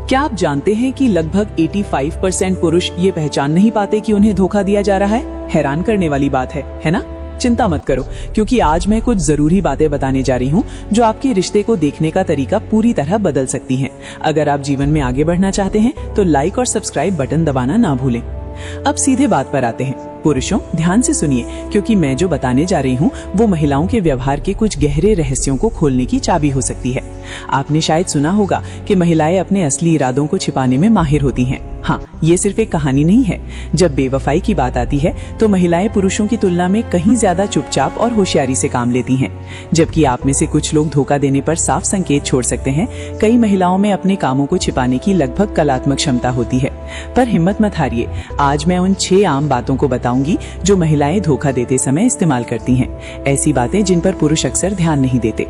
क्या आप जानते हैं कि लगभग 85% पुरुष ये पहचान नहीं पाते कि उन्हें धोखा दिया जा रहा है? हैरान करने वाली बात है ना? चिंता मत करो, क्योंकि आज मैं कुछ जरूरी बातें बताने जा रही हूँ जो आपके रिश्ते को देखने का तरीका पूरी तरह बदल सकती हैं। अगर आप जीवन में आगे बढ़ना चाहते हैं तो लाइक और सब्सक्राइब बटन दबाना ना भूलें। अब सीधे बात पर आते हैं। पुरुषों, ध्यान से सुनिए, क्योंकि मैं जो बताने जा रही हूँ वो महिलाओं के व्यवहार के कुछ गहरे रहस्यों को खोलने की चाबी हो सकती है। आपने शायद सुना होगा कि महिलाएं अपने असली इरादों को छिपाने में माहिर होती हैं। हाँ, ये सिर्फ एक कहानी नहीं है। जब बेवफाई की बात आती है तो महिलाएं पुरुषों की तुलना में कहीं ज्यादा चुपचाप और होशियारी से काम लेती हैं। जबकि आप में से कुछ लोग धोखा देने पर साफ संकेत छोड़ सकते हैं, कई महिलाओं में अपने कामों को छिपाने की लगभग कलात्मक क्षमता होती है। पर हिम्मत मत हारिए, आज मैं उन 6 आम बातों को बताऊंगी जो महिलाएं धोखा देते समय इस्तेमाल करती हैं। ऐसी बातें जिन पर पुरुष अक्सर ध्यान नहीं देते।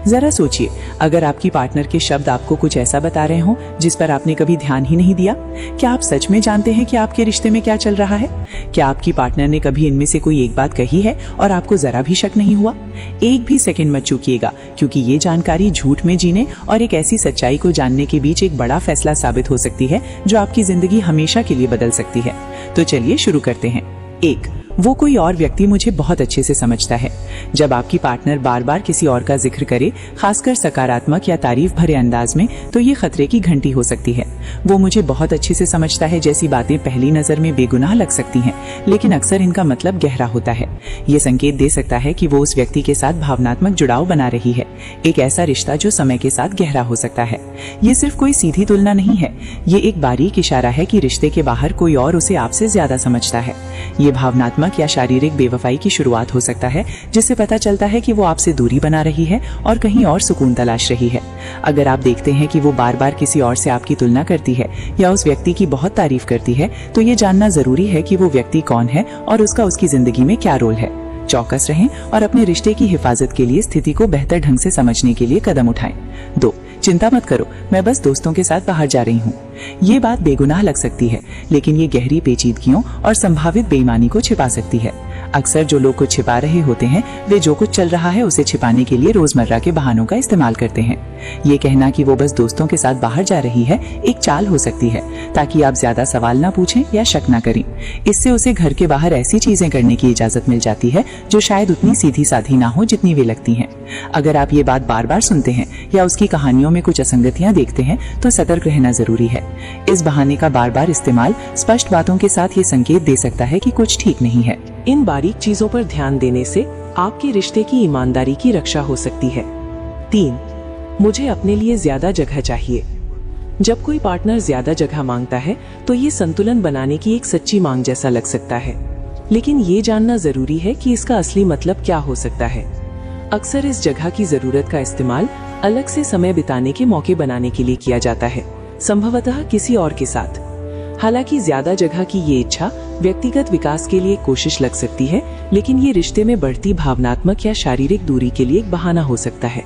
जरा सोचिए, अगर आपकी पार्टनर के शब्द आपको कुछ ऐसा बता रहे हों जिस पर आपने कभी ध्यान ही नहीं दिया, क्या आप सच में जानते हैं कि आपके रिश्ते में क्या चल रहा है? क्या आपकी पार्टनर ने कभी इनमें से कोई एक बात कही है और आपको जरा भी शक नहीं हुआ? एक भी सेकंड मत चूकिएगा, क्योंकि ये जानकारी झूठ में जीने और एक ऐसी सच्चाई को जानने के बीच एक बड़ा फैसला साबित हो सकती है जो आपकी जिंदगी हमेशा के लिए बदल सकती है। तो चलिए शुरू करते हैं। 1, वो कोई और व्यक्ति मुझे बहुत अच्छे से समझता है। जब आपकी पार्टनर बार बार किसी और का जिक्र करे, खासकर सकारात्मक या तारीफ भरे अंदाज में, तो ये खतरे की घंटी हो सकती है। वो मुझे बहुत अच्छे से समझता है जैसी बातें पहली नजर में बेगुनाह लग सकती हैं, लेकिन अक्सर इनका मतलब गहरा होता है। ये संकेत दे सकता है कि वो उस व्यक्ति के साथ भावनात्मक जुड़ाव बना रही है, एक ऐसा रिश्ता जो समय के साथ गहरा हो सकता है। ये सिर्फ कोई सीधी तुलना नहीं है, ये एक बारीक इशारा है कि रिश्ते के बाहर कोई और उसे आपसे ज्यादा समझता है। ये भावनात्मक या शारीरिक बेवफाई की शुरुआत हो सकता है, जिससे पता चलता है कि वो आपसे दूरी बना रही है और कहीं और सुकून तलाश रही है। अगर आप देखते हैं कि वो बार बार किसी और से आपकी तुलना करती है या उस व्यक्ति की बहुत तारीफ करती है, तो ये जानना जरूरी है कि वो व्यक्ति कौन है और उसका उसकी जिंदगी में क्या रोल है। चौकस रहें और अपने रिश्ते की हिफाजत के लिए स्थिति को बेहतर ढंग से समझने के लिए कदम उठाएं। 2, चिंता मत करो, मैं बस दोस्तों के साथ बाहर जा रही हूँ। ये बात बेगुनाह लग सकती है, लेकिन ये गहरी पेचीदगियों और संभावित बेईमानी को छिपा सकती है। अक्सर जो लोग कुछ छिपा रहे होते हैं, वे जो कुछ चल रहा है उसे छिपाने के लिए रोजमर्रा के बहानों का इस्तेमाल करते हैं। ये कहना कि वो बस दोस्तों के साथ बाहर जा रही है एक चाल हो सकती है, ताकि आप ज्यादा सवाल ना पूछें या शक ना करें। इससे उसे घर के बाहर ऐसी चीजें करने की इजाजत मिल जाती है जो शायद उतनी सीधी साधी ना हो जितनी वे लगती हैं। अगर आप ये बात बार बार सुनते हैं या उसकी कहानियों में कुछ असंगतियां देखते हैं, तो सतर्क रहना जरूरी है। इस बहाने का बार बार इस्तेमाल स्पष्ट बातों के साथ ये संकेत दे सकता है कि कुछ ठीक नहीं है। इन बारीक चीजों पर ध्यान देने से आपके रिश्ते की ईमानदारी की रक्षा हो सकती है। 3, मुझे अपने लिए ज्यादा जगह चाहिए। जब कोई पार्टनर ज्यादा जगह मांगता है तो ये संतुलन बनाने की एक सच्ची मांग जैसा लग सकता है, लेकिन ये जानना जरूरी है कि इसका असली मतलब क्या हो सकता है। अक्सर इस जगह की जरूरत का इस्तेमाल अलग से समय बिताने के मौके बनाने के लिए किया जाता है, संभवतः किसी और के साथ। हालांकि ज्यादा जगह की ये इच्छा व्यक्तिगत विकास के लिए कोशिश लग सकती है, लेकिन ये रिश्ते में बढ़ती भावनात्मक या शारीरिक दूरी के लिए एक बहाना हो सकता है।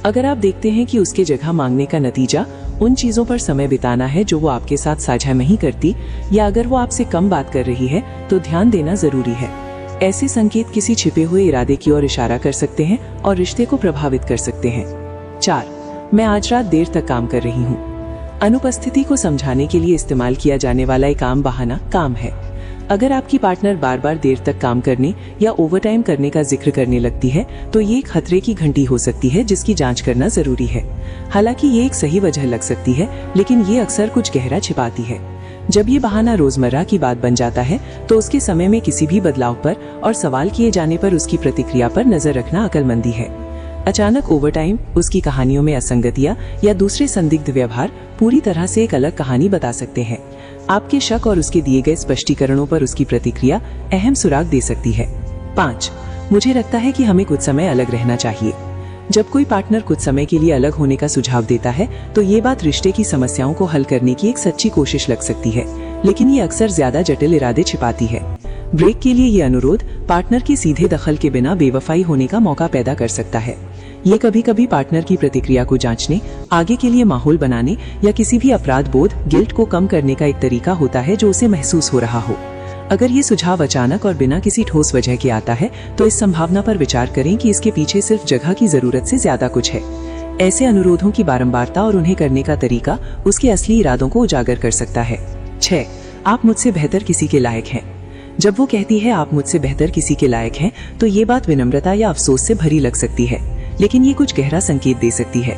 अगर आप देखते हैं कि उसके जगह मांगने का नतीजा उन चीजों पर समय बिताना है जो वो आपके साथ साझा नहीं करती, या अगर वो आपसे कम बात कर रही है, तो ध्यान देना जरूरी है। ऐसे संकेत किसी छिपे हुए इरादे की ओर इशारा कर सकते हैं और रिश्ते को प्रभावित कर सकते हैं। 4, मैं आज रात देर तक काम कर रही हूँ। अनुपस्थिति को समझाने के लिए इस्तेमाल किया जाने वाला एक आम बहाना काम है। अगर आपकी पार्टनर बार बार देर तक काम करने या ओवरटाइम करने का जिक्र करने लगती है, तो ये एक खतरे की घंटी हो सकती है जिसकी जांच करना जरूरी है। हालांकि ये एक सही वजह लग सकती है, लेकिन ये अक्सर कुछ गहरा छिपाती है। जब ये बहाना रोजमर्रा की बात बन जाता है, तो उसके समय में किसी भी बदलाव पर और सवाल किए जाने पर उसकी प्रतिक्रिया पर नजर रखना अक्लमंदी है। अचानक ओवरटाइम, उसकी कहानियों में असंगतियां या दूसरे संदिग्ध व्यवहार पूरी तरह से एक अलग कहानी बता सकते हैं। आपके शक और उसके दिए गए स्पष्टीकरणों पर उसकी प्रतिक्रिया अहम सुराग दे सकती है। 5, मुझे लगता है कि हमें कुछ समय अलग रहना चाहिए। जब कोई पार्टनर कुछ समय के लिए अलग होने का सुझाव देता है, तो ये बात रिश्ते की समस्याओं को हल करने की एक सच्ची कोशिश लग सकती है, लेकिन ये अक्सर ज्यादा जटिल इरादे छिपाती है। ब्रेक के लिए ये अनुरोध पार्टनर की सीधे दखल के बिना बेवफाई होने का मौका पैदा कर सकता है। ये कभी कभी पार्टनर की प्रतिक्रिया को जांचने, आगे के लिए माहौल बनाने या किसी भी अपराध बोध, गिल्ट को कम करने का एक तरीका होता है जो उसे महसूस हो रहा हो। अगर ये सुझाव अचानक और बिना किसी ठोस वजह के आता है, तो इस संभावना पर विचार करें कि इसके पीछे सिर्फ जगह की जरूरत से ज्यादा कुछ है। ऐसे अनुरोधों की बारंबारता और उन्हें करने का तरीका उसके असली इरादों को उजागर कर सकता है। 6. आप मुझसे बेहतर किसी के लायक हैं। जब वो कहती है आप मुझसे बेहतर किसी के लायक हैं, तो ये बात विनम्रता या अफसोस से भरी लग सकती है, लेकिन ये कुछ गहरा संकेत दे सकती है।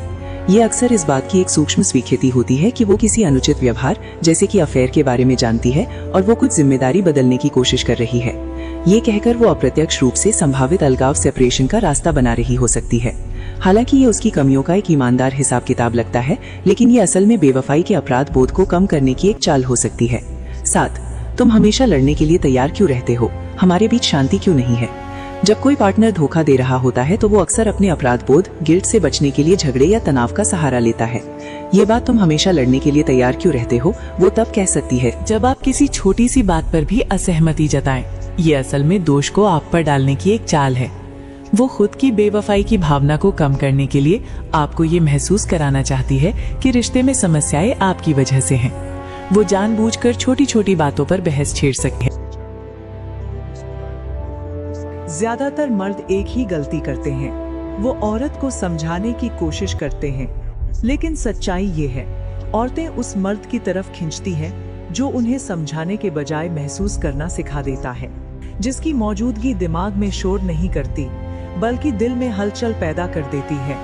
ये अक्सर इस बात की एक सूक्ष्म स्वीकृति होती है कि वो किसी अनुचित व्यवहार जैसे कि अफेयर के बारे में जानती है और वो कुछ जिम्मेदारी बदलने की कोशिश कर रही है। ये कहकर वो अप्रत्यक्ष रूप से संभावित अलगाव सेपरेशन का रास्ता बना रही हो सकती है। हालांकि ये उसकी कमियों का एक ईमानदार हिसाब किताब लगता है, लेकिन ये असल में बेवफाई के अपराध बोध को कम करने की एक चाल हो सकती है। 7. तुम हमेशा लड़ने के लिए तैयार क्यों रहते हो? हमारे बीच शांति क्यों नहीं है? जब कोई पार्टनर धोखा दे रहा होता है तो वो अक्सर अपने अपराध बोध, गिल्ट से बचने के लिए झगड़े या तनाव का सहारा लेता है। ये बात तुम हमेशा लड़ने के लिए तैयार क्यों रहते हो वो तब कह सकती है जब आप किसी छोटी सी बात पर भी असहमति जताएं। ये असल में दोष को आप पर डालने की एक चाल है। वो खुद की बेवफाई की भावना को कम करने के लिए आपको ये महसूस कराना चाहती है कि रिश्ते में समस्याएं आपकी वजह से हैं। वो जानबूझकर छोटी छोटी बातों पर बहस छेड़ सकती है। ज्यादातर मर्द एक ही गलती करते हैं, वो औरत को समझाने की कोशिश करते हैं, लेकिन सच्चाई ये है, औरतें उस मर्द की तरफ खींचती हैं जो उन्हें समझाने के बजाय महसूस करना सिखा देता है, जिसकी मौजूदगी दिमाग में शोर नहीं करती बल्कि दिल में हलचल पैदा कर देती है।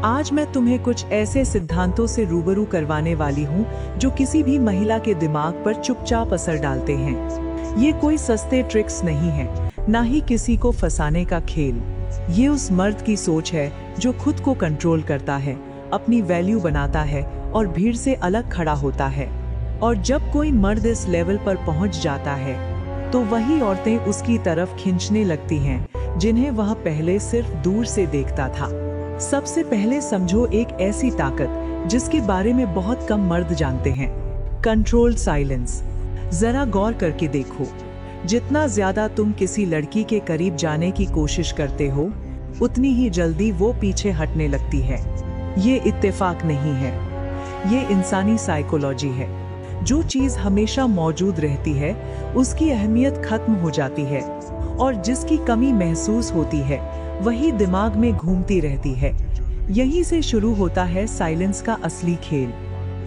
आज मैं तुम्हें कुछ ऐसे सिद्धांतों से रूबरू करवाने वाली हूँ जो किसी भी महिला के दिमाग पर चुपचाप असर डालते हैं। ये कोई सस्ते ट्रिक्स नहीं है, ना ही किसी को फंसाने का खेल। ये उस मर्द की सोच है जो खुद को कंट्रोल करता है, अपनी वैल्यू बनाता है और भीड़ से अलग खड़ा होता है। और जब कोई मर्द इस लेवल पर पहुंच जाता है तो वही औरतें उसकी तरफ खींचने लगती हैं जिन्हें वह पहले सिर्फ दूर से देखता था। सबसे पहले समझो एक ऐसी ताकत जिसके बारे में बहुत कम मर्द जानते हैं, कंट्रोल्ड साइलेंस। जरा गौर करके देखो, जितना ज्यादा तुम किसी लड़की के करीब जाने की कोशिश करते हो उतनी ही जल्दी वो पीछे हटने लगती है। ये इत्तेफाक नहीं है, ये इंसानी साइकोलॉजी है। जो चीज हमेशा मौजूद रहती है उसकी अहमियत खत्म हो जाती है और जिसकी कमी महसूस होती है वही दिमाग में घूमती रहती है। यहीं से शुरू होता है साइलेंस का असली खेल।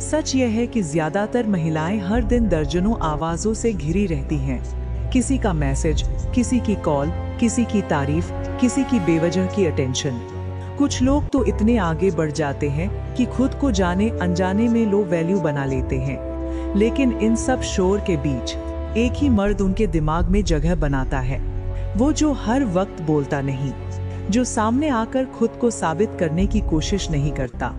सच यह है कि ज्यादातर महिलाएं हर दिन दर्जनों आवाजों से घिरी रहती हैं। किसी का मैसेज, किसी की कॉल, किसी की तारीफ, किसी की बेवजह की अटेंशन। कुछ लोग तो इतने आगे बढ़ जाते हैं कि खुद को जाने अनजाने में लो वैल्यू बना लेते हैं, लेकिन इन सब शोर के बीच एक ही मर्द उनके दिमाग में जगह बनाता है। वो जो हर वक्त बोलता नहीं, जो सामने आकर खुद को साबित करने की कोशिश नहीं करता,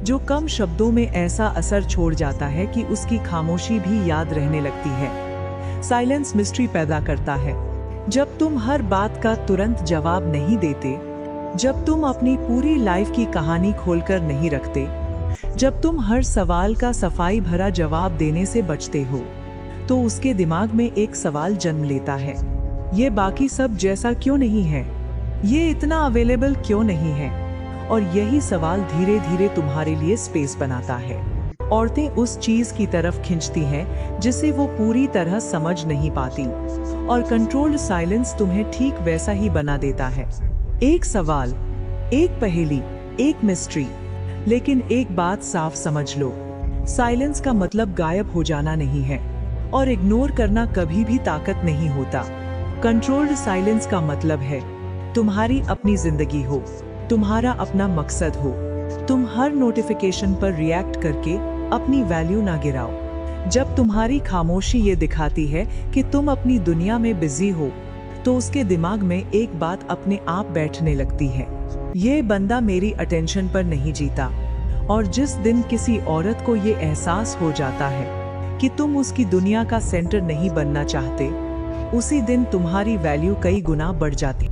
जो कम शब्दों में ऐसा असर छोड़ जाता है कि उसकी खामोशी भी याद रहने लगती है। साइलेंस मिस्ट्री पैदा करता है। जब तुम हर बात का तुरंत जवाब नहीं देते, जब तुम अपनी पूरी लाइफ की कहानी खोलकर नहीं रखते, जब तुम हर सवाल का सफाई भरा जवाब देने से बचते हो, तो उसके दिमाग में एक सवाल जन्म लेता है, ये बाकी सब जैसा क्यों नहीं है, ये इतना अवेलेबल क्यों नहीं है। और यही सवाल धीरे धीरे तुम्हारे लिए स्पेस बनाता है। औरतें उस चीज की तरफ खींचती हैं जिसे वो पूरी तरह समझ नहीं पाती, और कंट्रोल्ड साइलेंस तुम्हें ठीक वैसा ही बना देता है। एक सवाल, एक पहेली, एक मिस्ट्री। लेकिन एक बात साफ समझ लो, साइलेंस का मतलब गायब हो जाना नहीं है, और इग्नोर करना कभी भी ताकत नहीं होता। कंट्रोल्ड साइलेंस का मतलब है तुम्हारी अपनी जिंदगी हो, तुम्हारा अपना मकसद हो। तुम हर नोटिफिकेशन पर रिएक्ट करके अपनी वैल्यू ना गिराओ। जब तुम्हारी खामोशी ये दिखाती है कि तुम अपनी दुनिया में बिजी हो, तो उसके दिमाग में एक बात अपने आप बैठने लगती है, ये बंदा मेरी अटेंशन पर नहीं जीता। और जिस दिन किसी औरत को ये एहसास हो जाता है कि तुम उसकी दुनिया का सेंटर नहीं बनना चाहते, उसी दिन तुम्हारी वैल्यू कई गुना बढ़ जाती।